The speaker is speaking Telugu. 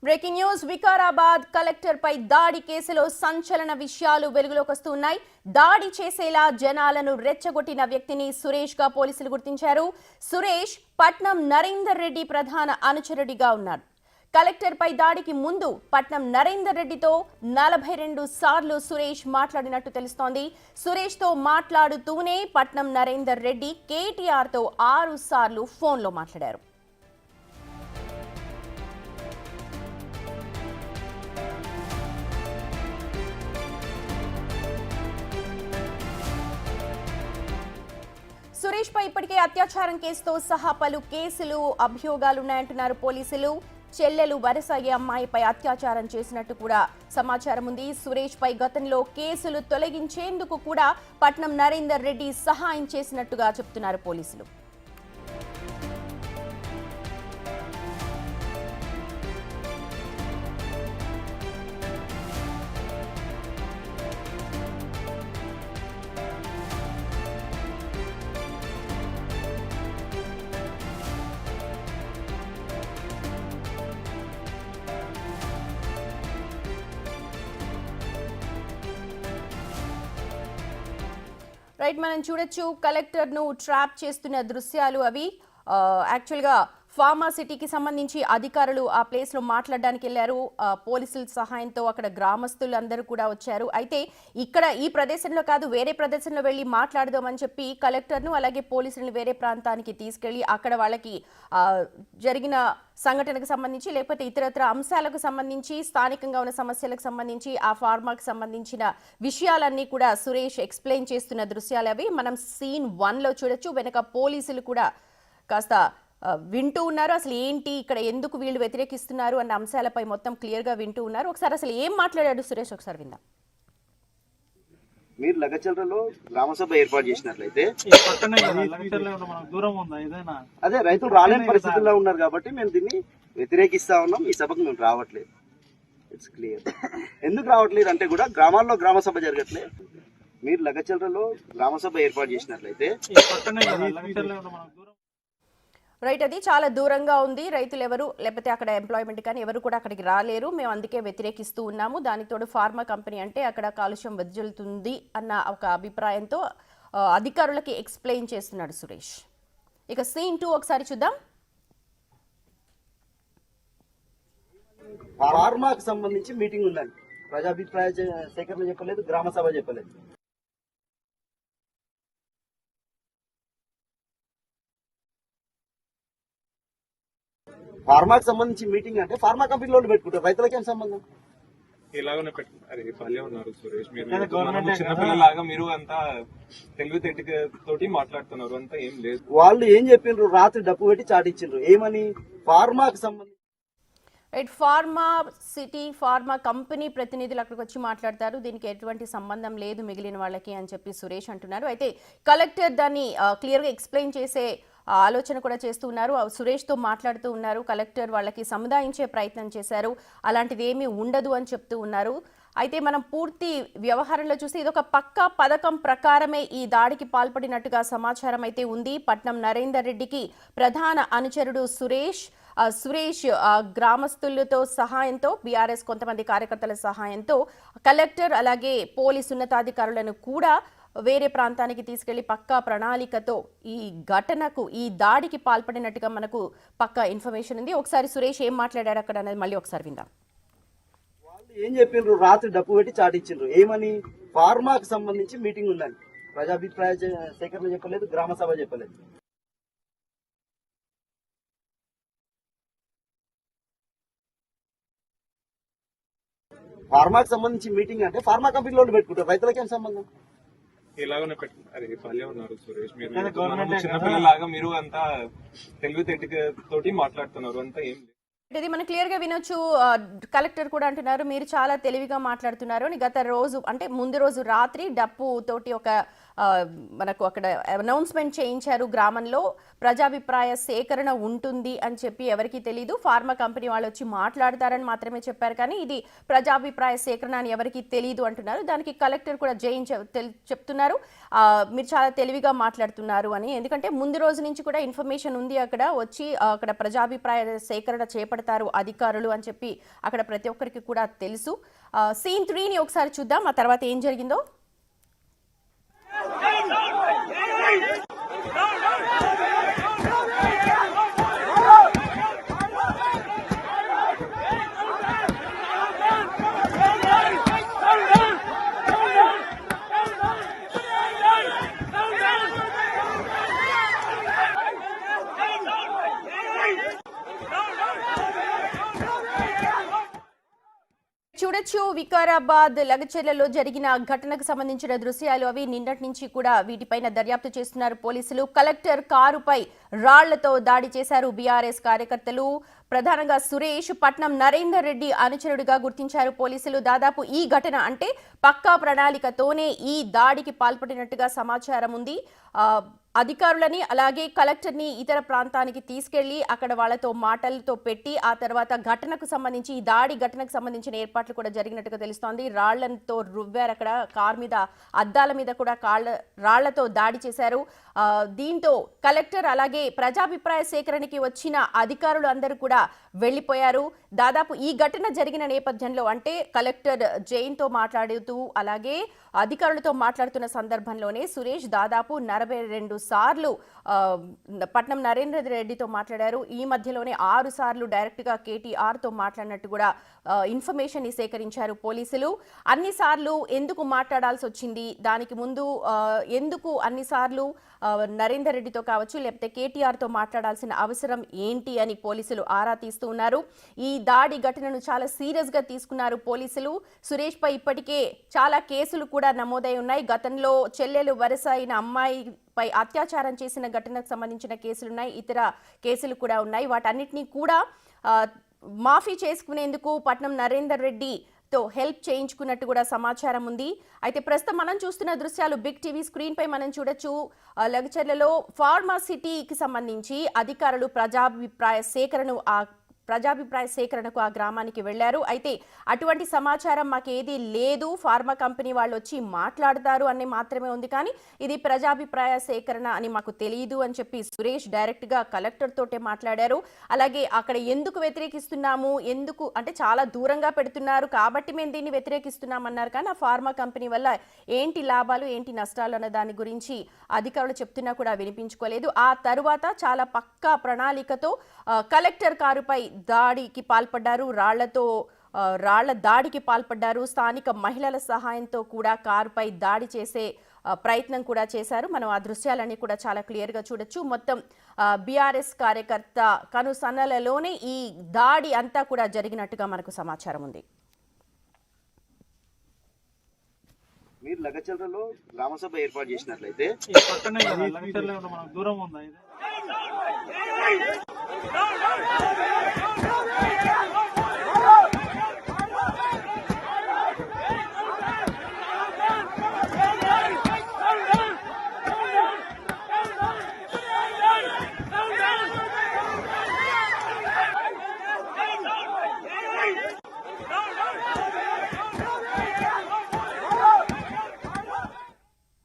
బ్రేకింగ్ న్యూస్ వికారాబాద్ కలెక్టర్ పై దాడి కేసులో సంచలన విషయాలు వెలుగులోకి వస్తున్నాయి. దాడి చేసేలా జనాలను రెచ్చగొట్టిన వ్యక్తిని సురేష్ గా పోలీసులు గుర్తించారు. సురేష్ పట్నం నరేందర్ రెడ్డి ప్రధాన అనుచరుడిగా ఉన్నాడు. కలెక్టర్ పై దాడికి ముందు పట్నం నరేందర్ రెడ్డితో 42 సార్లు సురేష్ మాట్లాడినట్టు తెలుస్తోంది. సురేష్ తో మాట్లాడుతూనే పట్నం నరేందర్ రెడ్డి కేటీఆర్ తో 6 సార్లు ఫోన్లో మాట్లాడారు. సురేష్ పై ఇప్పటికే అత్యాచారం కేసుతో సహా పలు కేసులు అభియోగాలున్నాయంటున్నారు పోలీసులు. చెల్లెలు వరుస అమ్మాయిపై అత్యాచారం చేసినట్టు కూడా సమాచారం ఉంది. సురేష్ పై గతంలో కేసులు తొలగించేందుకు కూడా పట్నం నరేందర్ రెడ్డి సహాయం చేసినట్టుగా చెప్తున్నారు పోలీసులు. రైట్, మనం చూడొచ్చు కలెక్టర్ ను ట్రాప్ చేస్తున్న దృశ్యాలు అవి. యాక్చువల్ గా ఫార్మా సిటీకి సంబంధించి అధికారులు ఆ ప్లేస్ లో మాట్లాడడానికి వెళ్లారు. పోలీసుల సహాయంతో అక్కడ గ్రామస్తులు అందరూ కూడా వచ్చారు. అయితే ఇక్కడ ఈ ప్రదేశంలో కాదు, వేరే ప్రదేశంలో వెళ్లి మాట్లాడదామని చెప్పి కలెక్టర్ ను అలాగే పోలీసులను వేరే ప్రాంతానికి తీసుకెళ్లి అక్కడ వాళ్ళకి జరిగిన సంఘటనకు సంబంధించి లేకపోతే ఇతరత్ర అంశాలకు సంబంధించి స్థానికంగా ఉన్న సమస్యలకు సంబంధించి ఆ ఫార్మాకు సంబంధించిన విషయాలన్నీ కూడా సురేష్ ఎక్స్ప్లెయిన్ చేస్తున్న దృశ్యాలు అవి మనం సీన్ 1 లో చూడొచ్చు. వెనక పోలీసులు కూడా కాస్త వింటూ ఉన్నారు. అసలు ఏంటి ఇక్కడ, ఎందుకు వీళ్ళు వ్యతిరేకిస్తున్నారు అన్న అంశాలపై మొత్తం క్లియర్ గా వింటూ ఉన్నారు. ఒకసారి అసలు ఏం మాట్లాడాడు సురేష్ ఒకసారి విందాం. మీరు లగచర్లలో గ్రామసభ ఏర్పాటు చేసినట్లయితే అదే రైతులు రాలేని పరిస్థితుల్లో ఉన్నారు కాబట్టి మేము దీన్ని వ్యతిరేకిస్తా ఉన్నాం. ఈ సభకు మేము రావట్లేదు. It's clear. ఎందుకు రావట్లేదు అంటే కూడా గ్రామాల్లో గ్రామసభ జరగట్లేదు. మీరు లగచర్లలో గ్రామసభ ఏర్పాటు చేసినట్లయితే రైట్, అది చాలా దూరంగా ఉంది. రైతులు ఎవరు లేకపోతే అక్కడ ఎంప్లాయ్మెంట్ కానీ ఎవరు కూడా అక్కడికి రాలేరు. మేము అందుకే వ్యతిరేకిస్తూ ఉన్నాము. దానితోడు ఫార్మా కంపెనీ అంటే అక్కడ కాలుష్యం వెదజల్లుతుంది అన్న ఒక అభిప్రాయంతో అధికారులకి ఎక్స్ప్లెయిన్ చేస్తున్నాడు సురేష్. ఇక సీన్ 2 ఒకసారి చూద్దాం. ఫార్మాకు సంబంధించి మీటింగ్ ఉందండి. ప్రజాభిప్రాయ సేకరణ చెప్పలేదు, గ్రామ సభ చెప్పలేదు. ఫార్మాకి సంబంధించి మీటింగ్ అంటే ఫార్మా కంపెనీలో పెట్టుకుంటారు, రైతులకి ఏం సంబంధం? ఇలాగనే పెట్టుకుంటారు. పల్లె ఉన్నారు సురేష్, మీరు చిన్నపిల్లలాగా మీరు అంతా తెలివితేటతోటి మాట్లాడుతున్నారు. అంతా ఏం లేదు. వాళ్ళు ఏం చెప్పిండ్రు, రాత్రి డప్పు పెట్టి చాటిచ్చిండ్రు. ఏమని? ఫార్మాకి సంబంధించి right, pharma city pharma company ప్రతినిధులు అక్కడికి వచ్చి మాట్లాడతారు. దీనికి ఎటువంటి సంబంధం లేదు మిగిలిన వాళ్ళకి అని చెప్పి సురేష్ అంటున్నారు. అయితే కలెక్టర్ దాన్ని క్లియర్గా ఎక్స్ప్లెయిన్ చేసే ఆలోచన కూడా చేస్తూ ఉన్నారు. సురేష్తో మాట్లాడుతూ ఉన్నారు. కలెక్టర్ వాళ్ళకి సముదాయించే ప్రయత్నం చేశారు. అలాంటిది ఏమీ ఉండదు అని చెప్తూ ఉన్నారు. అయితే మనం పూర్తి వ్యవహారంలో చూస్తే ఇదొక పక్కా పథకం ప్రకారమే ఈ దాడికి పాల్పడినట్టుగా సమాచారం అయితే ఉంది. పట్నం నరేందర్ రెడ్డికి ప్రధాన అనుచరుడు సురేష్ గ్రామస్తులతో సహాయంతో, బీఆర్ఎస్ కొంతమంది కార్యకర్తల సహాయంతో కలెక్టర్ అలాగే పోలీసు ఉన్నతాధికారులను కూడా వేరే ప్రాంతానికి తీసుకెళ్లి పక్కా ప్రణాళికతో ఈ ఘటనకు ఈ దాడికి పాల్పడినట్టుగా మనకు పక్కా ఇన్ఫర్మేషన్ ఉంది. ఒకసారి సురేష్ ఏం మాట్లాడారు అక్కడ అనేది మళ్ళీ ఒకసారి విందాం. వాళ్ళు ఏం చెప్పిండ్రు, రాత్రి డప్పు పెట్టి చాటిచ్చిండ్రు. ఏమని? ఫార్మాకు సంబంధించి మీటింగ్ ఉందండి. ప్రజాభిప్రాయ సేకరణ చెప్పలేదు, గ్రామ సభ చెప్పలేదు. ఫార్మాకి సంబంధించి మీటింగ్ అంటే ఫార్మా కంపెనీలో పెట్టుకుంటారు, రైతులకి ఏం సంబంధం? ఇలాగనే పెట్టుకుంటారు. పల్లె ఉన్నారు సురేష్, మీరు చిన్నపిల్లలాగా మీరు అంతా తెలివితేటతోటి మాట్లాడుతున్నారు. అంతా ఏం లేదు. ఇది మనం క్లియర్ గా వినొచ్చు. కలెక్టర్ కూడా అంటున్నారు మీరు చాలా తెలివిగా మాట్లాడుతున్నారు అని. గత రోజు అంటే ముందు రోజు రాత్రి డప్పు తోటి ఒక మనకు అక్కడ అనౌన్స్మెంట్ చేయించారు గ్రామంలో ప్రజాభిప్రాయ సేకరణ ఉంటుంది అని చెప్పి ఎవరికీ తెలియదు. ఫార్మా కంపెనీ వాళ్ళు వచ్చి మాట్లాడతారని మాత్రమే చెప్పారు, కానీ ఇది ప్రజాభిప్రాయ సేకరణ అని ఎవరికీ తెలియదు అంటున్నారు. దానికి కలెక్టర్ కూడా జైన్ చెప్తున్నారు మీరు చాలా తెలివిగా మాట్లాడుతున్నారు అని. ఎందుకంటే ముందు రోజు నుంచి కూడా ఇన్ఫర్మేషన్ ఉంది, అక్కడ వచ్చి అక్కడ ప్రజాభిప్రాయ సేకరణ చేపడతారు అధికారులు అని చెప్పి అక్కడ ప్రతి ఒక్కరికి కూడా తెలుసు. సీన్ 3ని ఒకసారి చూద్దాం, ఆ తర్వాత ఏం జరిగిందో. చూడొచ్చు వికారాబాద్ లగచెర్లలో జరిగిన ఘటనకు సంబంధించిన దృశ్యాలు అవి. నిన్నటి నుంచి కూడా వీటిపైన దర్యాప్తు చేస్తున్నారు పోలీసులు. కలెక్టర్ కారుపై రాళ్లతో దాడి చేశారు బీఆర్ఎస్ కార్యకర్తలు. ప్రధానంగా సురేష్, పట్నం నరేందర్ రెడ్డి అనుచరుడిగా గుర్తించారు పోలీసులు. దాదాపు ఈ ఘటన అంటే పక్కా ప్రణాళికతోనే ఈ దాడికి పాల్పడినట్టుగా సమాచారం ఉంది. అధికారులని అలాగే కలెక్టర్ని ఇతర ప్రాంతానికి తీసుకెళ్లి అక్కడ వాళ్ళతో మాటలతో పెట్టి ఆ తర్వాత ఘటనకు సంబంధించి ఈ దాడి ఘటనకు సంబంధించిన ఏర్పాట్లు కూడా జరిగినట్టుగా తెలుస్తోంది. రాళ్లతో రువ్వారు, అక్కడ కార్ మీద అద్దాల మీద కూడా రాళ్లతో దాడి చేశారు. దీంతో కలెక్టర్ అలాగే ప్రజాభిప్రాయ సేకరణకి వచ్చిన అధికారులు అందరూ కూడా వెళ్లిపోయారు. దాదాపు ఈ ఘటన జరిగిన నేపథ్యంలో అంటే కలెక్టర్ జైన్తో మాట్లాడుతూ అలాగే అధికారులతో మాట్లాడుతున్న సందర్భంలోనే సురేష్ దాదాపు 42 సార్లు పట్నం నరేందర్ రెడ్డితో మాట్లాడారు. ఈ మధ్యలోనే 6 సార్లు డైరెక్ట్గా కేటీఆర్తో మాట్లాడినట్టు కూడా ఇన్ఫర్మేషన్ సేకరించారు పోలీసులు. అన్నిసార్లు ఎందుకు మాట్లాడాల్సి వచ్చింది, దానికి ముందు ఎందుకు అన్నిసార్లు నరేందర్ రెడ్డితో కావచ్చు లేకపోతే కేటీఆర్తో మాట్లాడాల్సిన అవసరం ఏంటి అని పోలీసులు ఆరా తీస్తూ ఉన్నారు. ఈ దాడి ఘటనను చాలా సీరియస్గా తీసుకున్నారు పోలీసులు. సురేష్ పై ఇప్పటికే చాలా కేసులు కూడా నమోదై ఉన్నాయి. గతంలో చెల్లెలు వరుస అయిన అమ్మాయిపై అత్యాచారం చేసిన ఘటనకు సంబంధించిన కేసులున్నాయి, ఇతర కేసులు కూడా ఉన్నాయి. వాటన్నిటినీ కూడా మాఫీ చేసుకునేందుకు పట్నం నరేందర్ రెడ్డి తో హెల్ప్ చేయించుకున్నట్టు కూడా సమాచారం ఉంది. అయితే ప్రస్తుతం మనం చూస్తున్న దృశ్యాలు బిగ్ టీవీ స్క్రీన్ పై మనం చూడొచ్చు. లగచెర్లలో ఫార్మా సిటీకి సంబంధించి అధికారులు ప్రజాభిప్రాయ సేకరణకు ఆ గ్రామానికి వెళ్లారు. అయితే అటువంటి సమాచారం మాకేది లేదు, ఫార్మా కంపెనీ వాళ్ళు వచ్చి మాట్లాడతారు అని మాత్రమే ఉంది, కానీ ఇది ప్రజాభిప్రాయ సేకరణ అని మాకు తెలియదు అని చెప్పి సురేష్ డైరెక్ట్ గా కలెక్టర్ తోటే మాట్లాడారు. అలాగే అక్కడ ఎందుకు వ్యతిరేకిస్తున్నాము, ఎందుకు అంటే చాలా దూరంగా పెడుతున్నారు కాబట్టి మేము దీన్ని వ్యతిరేకిస్తున్నామన్నారు, కానీ ఆ ఫార్మా కంపెనీ వల్ల ఏంటి లాభాలు ఏంటి నష్టాలు అన్న దాని గురించి అధికారులు చెప్తున్నా కూడా వినిపించుకోలేదు. ఆ తరువాత చాలా పక్కా ప్రణాళికతో కలెక్టర్ కారుపై దాడికి పాల్పడ్డారు, రాళ్ల దాడికి పాల్పడ్డారు. స్థానిక మహిళల సహాయంతో కూడా కారుపై దాడి చేసే ప్రయత్నం కూడా చేశారు. మనం ఆ దృశ్యాలన్నీ కూడా చాలా క్లియర్గా చూడొచ్చు. మొత్తం బీఆర్ఎస్ కార్యకర్త కనుసన్నలలోనే ఈ దాడి అంతా కూడా జరిగినట్టుగా మనకు సమాచారం ఉంది. మీరు లగచెర్లలో గ్రామసభ ఏర్పాటు చేసినట్లయితే దూరం ఉందా